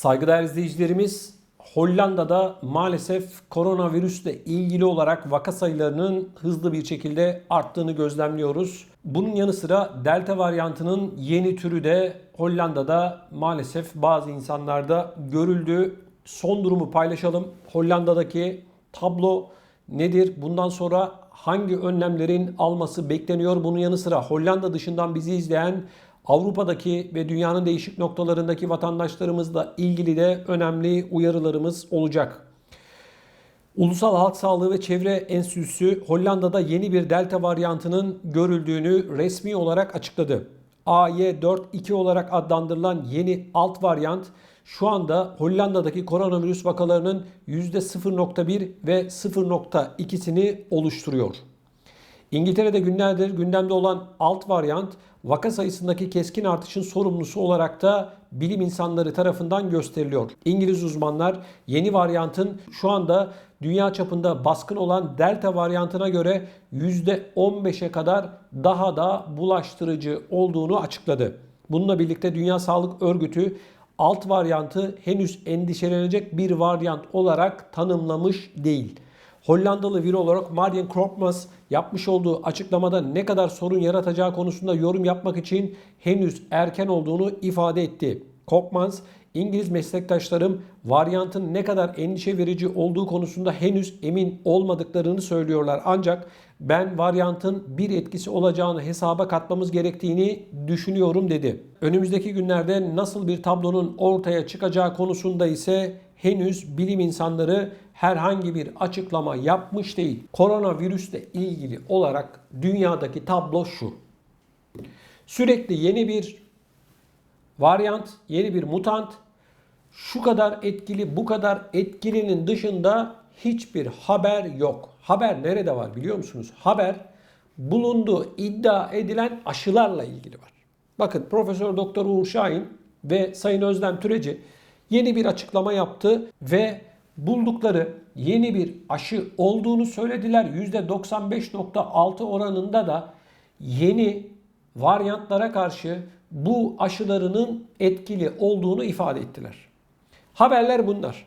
Saygıdeğer izleyicilerimiz, Hollanda'da maalesef koronavirüsle ilgili olarak vaka sayılarının hızlı bir şekilde arttığını gözlemliyoruz. Bunun yanı sıra Delta varyantının yeni türü de Hollanda'da maalesef bazı insanlarda görüldü. Son durumu paylaşalım. Hollanda'daki tablo nedir? Bundan sonra hangi önlemlerin alması bekleniyor? Bunun yanı sıra Hollanda dışından bizi izleyen Avrupa'daki ve dünyanın değişik noktalarındaki vatandaşlarımızla ilgili de önemli uyarılarımız olacak. Ulusal Halk Sağlığı ve Çevre Enstitüsü Hollanda'da yeni bir delta varyantının görüldüğünü resmi olarak açıkladı. AY4.2 olarak adlandırılan yeni alt varyant şu anda Hollanda'daki koronavirüs vakalarının %0.1 ve 0.2'sini oluşturuyor. İngiltere'de günlerdir gündemde olan alt varyant vaka sayısındaki keskin artışın sorumlusu olarak da bilim insanları tarafından gösteriliyor. İngiliz uzmanlar yeni varyantın şu anda dünya çapında baskın olan delta varyantına göre %15'e kadar daha da bulaştırıcı olduğunu açıkladı. Bununla birlikte Dünya Sağlık Örgütü alt varyantı henüz endişelenecek bir varyant olarak tanımlamış değil. Hollandalı virolog Marjan Koopmans yapmış olduğu açıklamada ne kadar sorun yaratacağı konusunda yorum yapmak için henüz erken olduğunu ifade etti. Koopmans, İngiliz meslektaşlarım varyantın ne kadar endişe verici olduğu konusunda henüz emin olmadıklarını söylüyorlar. Ancak ben varyantın bir etkisi olacağını hesaba katmamız gerektiğini düşünüyorum dedi. Önümüzdeki günlerde nasıl bir tablonun ortaya çıkacağı konusunda ise henüz bilim insanları herhangi bir açıklama yapmış değil. Koronavirüsle ilgili olarak dünyadaki tablo şu. Sürekli yeni bir varyant, yeni bir mutant, şu kadar etkili, bu kadar etkilinin dışında hiçbir haber yok. Haber nerede var biliyor musunuz? Haber bulunduğu iddia edilen aşılarla ilgili var. Bakın Profesör Doktor Uğur Şahin ve Sayın Özlem Türeci yeni bir açıklama yaptı ve buldukları yeni bir aşı olduğunu söylediler. %95.6 oranında da yeni varyantlara karşı bu aşılarının etkili olduğunu ifade ettiler. Haberler bunlar.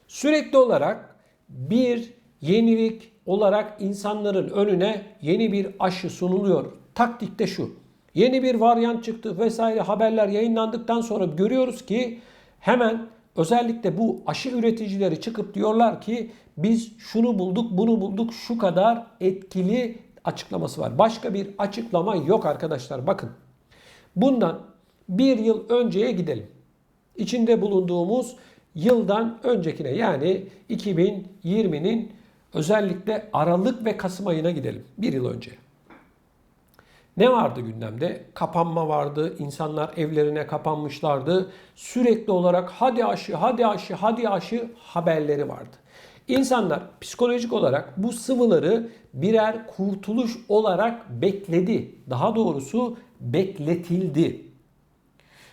Sürekli olarak bir yenilik olarak insanların önüne yeni bir aşı sunuluyor. Taktik de şu. Yeni bir varyant çıktı vesaire haberler yayınlandıktan sonra görüyoruz ki hemen özellikle bu aşı üreticileri çıkıp diyorlar ki biz şunu bulduk, bunu bulduk, şu kadar etkili açıklaması var. Başka bir açıklama yok arkadaşlar. Bakın. Bundan bir yıl önceye gidelim. İçinde bulunduğumuz yıldan öncekine yani 2020'nin özellikle Aralık ve Kasım ayına gidelim. Bir yıl önce. Ne vardı gündemde? Kapanma vardı. İnsanlar evlerine kapanmışlardı. Sürekli olarak hadi aşı, hadi aşı, hadi aşı haberleri vardı. İnsanlar psikolojik olarak bu sıvıları birer kurtuluş olarak bekledi. Daha doğrusu bekletildi.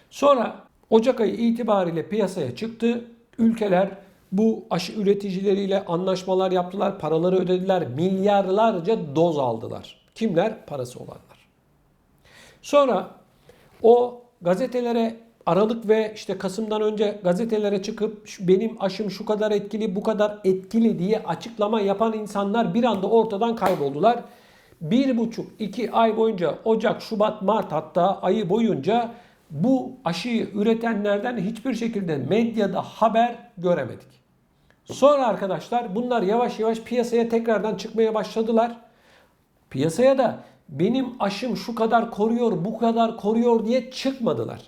Sonra Ocak ayı itibariyle piyasaya çıktı. Ülkeler bu aşı üreticileriyle anlaşmalar yaptılar, paraları ödediler, milyarlarca doz aldılar. Kimler? Parası olanlar. Sonra o gazetelere Aralık ve işte Kasım'dan önce gazetelere çıkıp benim aşım şu kadar etkili, bu kadar etkili diye açıklama yapan insanlar bir anda ortadan kayboldular. 1,5-2 ay boyunca Ocak, Şubat, Mart hatta ayı boyunca bu aşıyı üretenlerden hiçbir şekilde medyada haber göremedik. Sonra arkadaşlar bunlar yavaş yavaş piyasaya tekrardan çıkmaya başladılar. Piyasaya da benim aşım şu kadar koruyor, bu kadar koruyor diye çıkmadılar.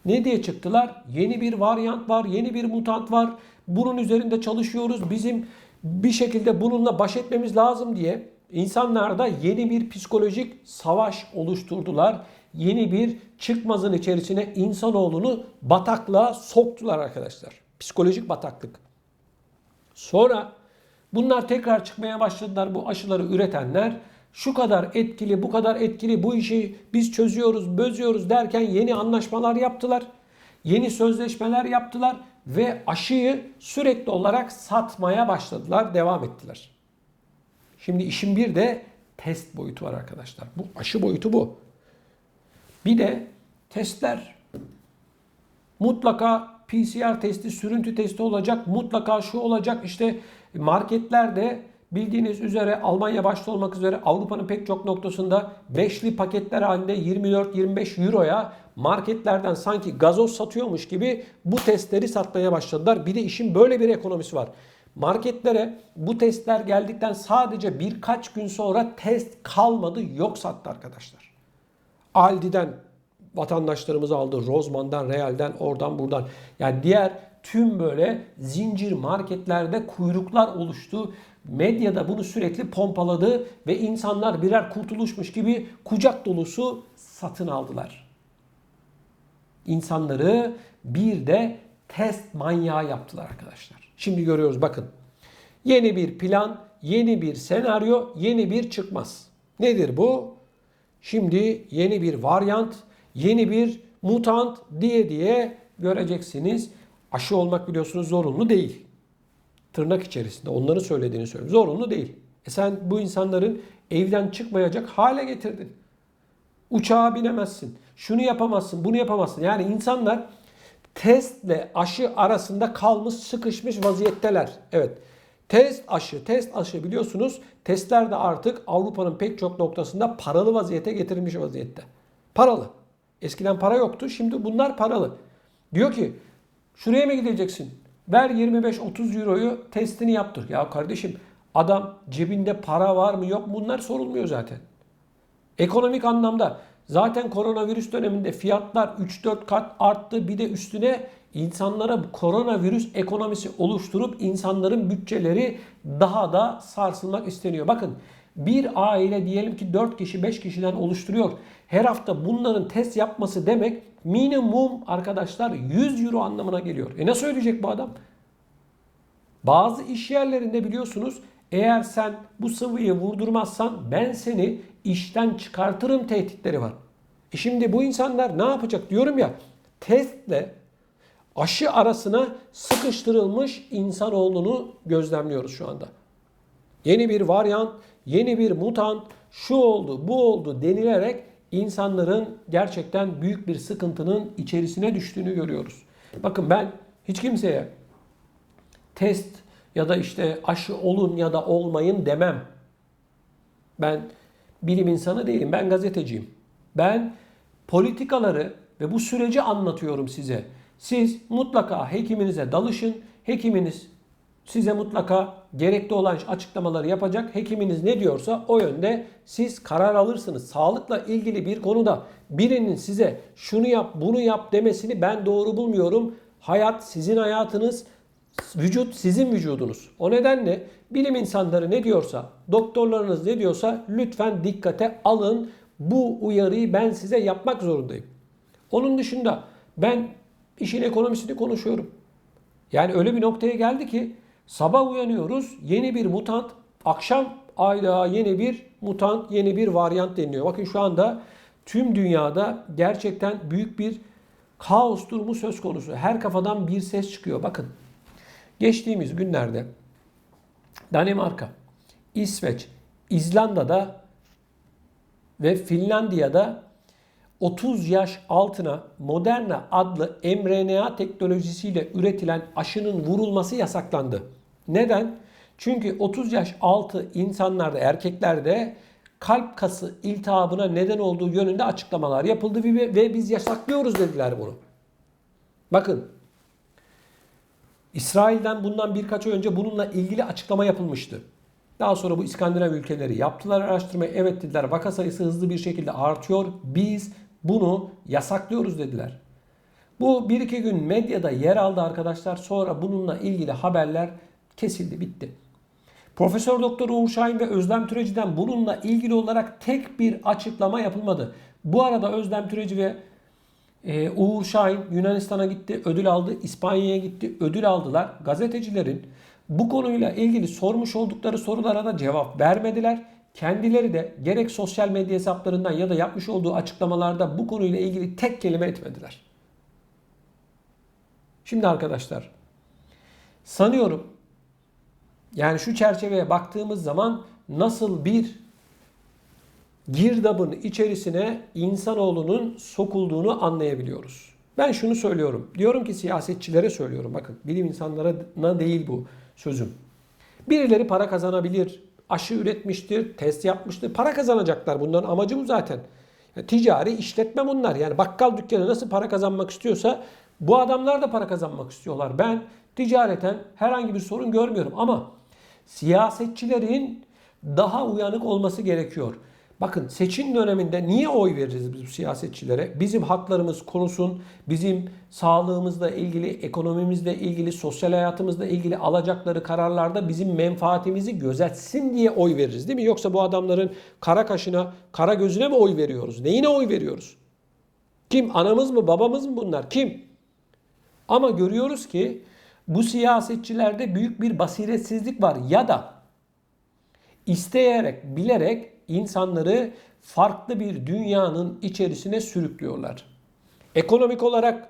Ne diye çıktılar? Yeni bir varyant var, yeni bir mutant var. Bunun üzerinde çalışıyoruz. Bizim bir şekilde bununla baş etmemiz lazım diye insanlarda yeni bir psikolojik savaş oluşturdular. Yeni bir çıkmazın içerisine insanoğlunu bataklığa soktular arkadaşlar. Psikolojik bataklık. Sonra bunlar tekrar çıkmaya başladılar bu aşıları üretenler. Şu kadar etkili, bu kadar etkili, bu işi biz çözüyoruz, bözüyoruz derken yeni anlaşmalar yaptılar. Yeni sözleşmeler yaptılar ve aşıyı sürekli olarak satmaya başladılar, devam ettiler. Şimdi işin bir de test boyutu var arkadaşlar. Bu aşı boyutu bu. Bir de testler. Mutlaka PCR testi, sürüntü testi olacak, mutlaka şu olacak. İşte marketlerde bildiğiniz üzere Almanya başta olmak üzere Avrupa'nın pek çok noktasında beşli paketler halinde 24-25 euroya marketlerden sanki gazoz satıyormuş gibi bu testleri satmaya başladılar. Bir de işin böyle bir ekonomisi var. Marketlere bu testler geldikten sadece birkaç gün sonra test kalmadı, yok sattı arkadaşlar. Aldi'den vatandaşlarımız aldı, Rossmann'dan, Real'den, oradan buradan. Yani diğer tüm böyle zincir marketlerde kuyruklar oluştu. Medyada bunu sürekli pompaladı ve insanlar birer kurtuluşmuş gibi kucak dolusu satın aldılar. İnsanları bir de test manyağı yaptılar arkadaşlar. Şimdi görüyoruz bakın. Yeni bir plan, yeni bir senaryo, yeni bir çıkmaz. Nedir bu? Şimdi yeni bir varyant, yeni bir mutant diye göreceksiniz. Aşı olmak biliyorsunuz zorunlu değil. Tırnak içerisinde onların söylediğini söylüyorum. Zorunlu değil. Sen bu insanların evden çıkmayacak hale getirdin. Uçağa binemezsin. Şunu yapamazsın, bunu yapamazsın. Yani insanlar testle aşı arasında kalmış, sıkışmış vaziyetteler. Evet. Test aşı biliyorsunuz. Testler de artık Avrupa'nın pek çok noktasında paralı vaziyete getirilmiş vaziyette. Paralı. Eskiden para yoktu. Şimdi bunlar paralı. Diyor ki şuraya mı gideceksin? Ver 25-30 euroyu testini yaptır. Ya kardeşim adam cebinde para var mı yok mu bunlar sorulmuyor zaten. Ekonomik anlamda zaten koronavirüs döneminde fiyatlar 3-4 kat arttı. Bir de üstüne insanlara koronavirüs ekonomisi oluşturup insanların bütçeleri daha da sarsılmak isteniyor. Bakın bir aile diyelim ki 4 kişi 5 kişiden oluşturuyor. Her hafta bunların test yapması demek minimum arkadaşlar 100 euro anlamına geliyor. Nasıl ödeyecek bu adam? Bazı iş yerlerinde biliyorsunuz eğer sen bu sıvıyı vurdurmazsan ben seni işten çıkartırım tehditleri var. Şimdi bu insanlar ne yapacak diyorum ya, testle aşı arasına sıkıştırılmış insanoğlunu gözlemliyoruz şu anda. Yeni bir varyant, yeni bir mutant, şu oldu, bu oldu denilerek insanların gerçekten büyük bir sıkıntının içerisine düştüğünü görüyoruz. Bakın ben hiç kimseye test ya da işte aşı olun ya da olmayın demem. Ben bilim insanı değilim. Ben gazeteciyim. Ben politikaları ve bu süreci anlatıyorum size. Siz mutlaka hekiminize danışın. Hekiminiz size mutlaka gerekli olan açıklamaları yapacak. Hekiminiz ne diyorsa o yönde siz karar alırsınız. Sağlıkla ilgili bir konuda birinin size şunu yap, bunu yap demesini ben doğru bulmuyorum. Hayat sizin hayatınız. Vücut sizin vücudunuz. O nedenle bilim insanları ne diyorsa, doktorlarınız ne diyorsa lütfen dikkate alın. Bu uyarıyı ben size yapmak zorundayım. Onun dışında ben işin ekonomisini konuşuyorum. Yani öyle bir noktaya geldi ki sabah uyanıyoruz yeni bir mutant, akşam ayda yeni bir mutant, yeni bir varyant deniliyor. Bakın şu anda tüm dünyada gerçekten büyük bir kaos durumu söz konusu. Her kafadan bir ses çıkıyor. Bakın. Geçtiğimiz günlerde Danimarka, İsveç, İzlanda'da ve Finlandiya'da 30 yaş altına Moderna adlı mRNA teknolojisiyle üretilen aşının vurulması yasaklandı. Neden? Çünkü 30 yaş altı insanlarda, erkeklerde kalp kası iltihabına neden olduğu yönünde açıklamalar yapıldı ve biz yasaklıyoruz dediler bunu. Bakın. İsrail'den bundan birkaç ay önce bununla ilgili açıklama yapılmıştı. Daha sonra bu İskandinav ülkeleri yaptılar araştırmayı. Evet dediler, vaka sayısı hızlı bir şekilde artıyor. Biz bunu yasaklıyoruz dediler. Bu bir iki gün medyada yer aldı arkadaşlar. Sonra bununla ilgili haberler kesildi, bitti. Profesör Doktor Uğur Şahin ve Özlem Türeci'den bununla ilgili olarak tek bir açıklama yapılmadı. Bu arada Özlem Türeci ve Uğur Şahin Yunanistan'a gitti, ödül aldı. İspanya'ya gitti, ödül aldılar. Gazetecilerin bu konuyla ilgili sormuş oldukları sorulara da cevap vermediler. Kendileri de gerek sosyal medya hesaplarından ya da yapmış olduğu açıklamalarda bu konuyla ilgili tek kelime etmediler. Şimdi arkadaşlar sanıyorum yani şu çerçeveye baktığımız zaman nasıl bir girdabın içerisine insanoğlunun sokulduğunu anlayabiliyoruz. Ben şunu söylüyorum. Diyorum ki siyasetçilere söylüyorum. Bakın bilim insanlarına değil bu sözüm. Birileri para kazanabilir. Aşı üretmiştir, test yapmıştır. Para kazanacaklar. Bunların amacı bu zaten. Yani ticari işletme bunlar. Yani bakkal dükkanı nasıl para kazanmak istiyorsa bu adamlar da para kazanmak istiyorlar. Ben ticareten herhangi bir sorun görmüyorum ama siyasetçilerin daha uyanık olması gerekiyor. Bakın seçim döneminde niye oy veririz biz bu siyasetçilere? Bizim haklarımız konusun, bizim sağlığımızla ilgili, ekonomimizle ilgili, sosyal hayatımızla ilgili alacakları kararlarda bizim menfaatimizi gözetsin diye oy veririz değil mi? Yoksa bu adamların kara kaşına, kara gözüne mi oy veriyoruz? Neyine oy veriyoruz? Kim? Anamız mı, babamız mı bunlar? Kim? Ama görüyoruz ki bu siyasetçilerde büyük bir basiretsizlik var ya da isteyerek, bilerek insanları farklı bir dünyanın içerisine sürüklüyorlar. Ekonomik olarak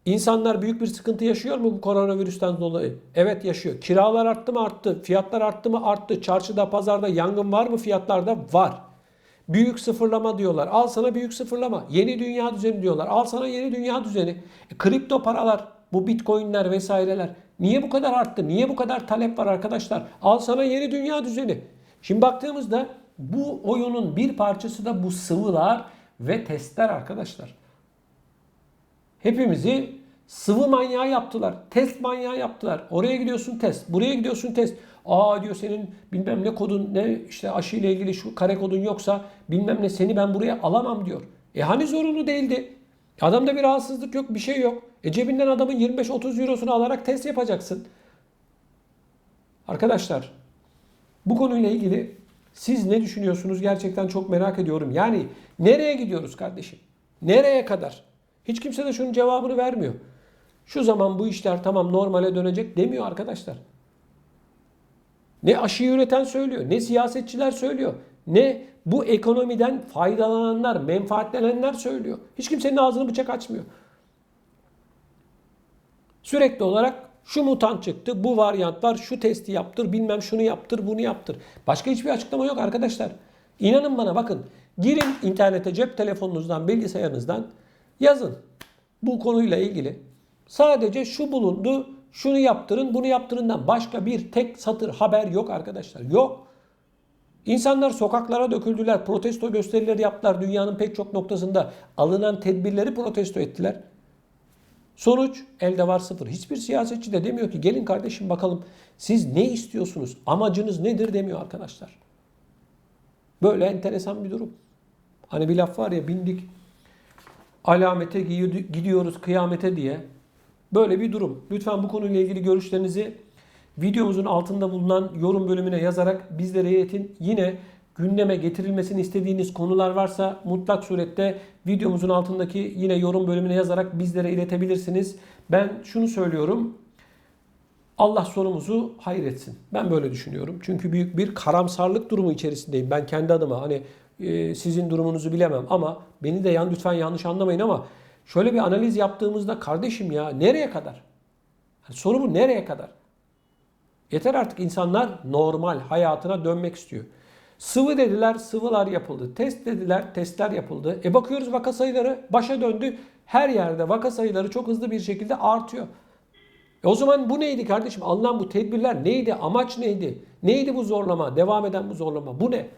insanlar büyük bir sıkıntı yaşıyor mu bu koronavirüsten dolayı? Evet yaşıyor. Kiralar arttı mı? Arttı. Fiyatlar arttı mı? Arttı. Çarşıda, pazarda yangın var mı fiyatlarda? Var. Büyük sıfırlama diyorlar. Al sana büyük sıfırlama. Yeni dünya düzeni diyorlar. Al sana yeni dünya düzeni. Kripto paralar, bu bitcoinler vesaireler. Niye bu kadar arttı? Niye bu kadar talep var arkadaşlar? Al sana yeni dünya düzeni. Şimdi baktığımızda bu oyunun bir parçası da bu sıvılar ve testler arkadaşlar. Hepimizi sıvı manyağı yaptılar. Test manyağı yaptılar. Oraya gidiyorsun test. Buraya gidiyorsun test. Aa diyor senin bilmem ne kodun ne işte aşı ile ilgili şu kare kodun yoksa bilmem ne seni ben buraya alamam diyor. Hani zorunlu değildi. Adamda bir rahatsızlık yok bir şey yok. Cebinden adamın 25-30 eurosunu alarak test yapacaksın. Arkadaşlar bu konuyla ilgili siz ne düşünüyorsunuz gerçekten çok merak ediyorum. Yani nereye gidiyoruz kardeşim? Nereye kadar? Hiç kimse de şunun cevabını vermiyor. Şu zaman bu işler tamam normale dönecek demiyor arkadaşlar. Ne aşıyı üreten söylüyor, ne siyasetçiler söylüyor, ne bu ekonomiden faydalananlar, menfaatlenenler söylüyor. Hiç kimsenin ağzını bıçak açmıyor. Sürekli olarak şu mutant çıktı, bu varyant var, şu testi yaptır, bilmem şunu yaptır, bunu yaptır. Başka hiçbir açıklama yok arkadaşlar. İnanın bana bakın, girin internete cep telefonunuzdan, bilgisayarınızdan yazın bu konuyla ilgili. Sadece şu bulundu, şunu yaptırın, bunu yaptırından başka bir tek satır haber yok arkadaşlar. Yok. İnsanlar sokaklara döküldüler, protesto gösterileri yaptılar. Dünyanın pek çok noktasında alınan tedbirleri protesto ettiler. Sonuç elde var sıfır. Hiçbir siyasetçi de demiyor ki gelin kardeşim bakalım siz ne istiyorsunuz, amacınız nedir demiyor arkadaşlar. Böyle enteresan bir durum. Hani bir laf var ya bindik alamete gidiyoruz kıyamete diye. Böyle bir durum. Lütfen bu konuyla ilgili görüşlerinizi videomuzun altında bulunan yorum bölümüne yazarak bizlere iletin. Yine gündeme getirilmesini istediğiniz konular varsa mutlak surette videomuzun altındaki yine yorum bölümüne yazarak bizlere iletebilirsiniz. Ben şunu söylüyorum. Allah sonumuzu hayretsin. Ben böyle düşünüyorum. Çünkü büyük bir karamsarlık durumu içerisindeyim. Ben kendi adıma hani sizin durumunuzu bilemem ama beni de lütfen yanlış anlamayın ama şöyle bir analiz yaptığımızda kardeşim ya nereye kadar? Yani soru bu nereye kadar? Yeter artık insanlar normal hayatına dönmek istiyor. Sıvı dediler, sıvılar yapıldı. Test dediler, testler yapıldı. Bakıyoruz vaka sayıları başa döndü. Her yerde vaka sayıları çok hızlı bir şekilde artıyor. O zaman bu neydi kardeşim? Alınan bu tedbirler neydi? Amaç neydi? Neydi bu zorlama? Devam eden bu zorlama? Bu ne?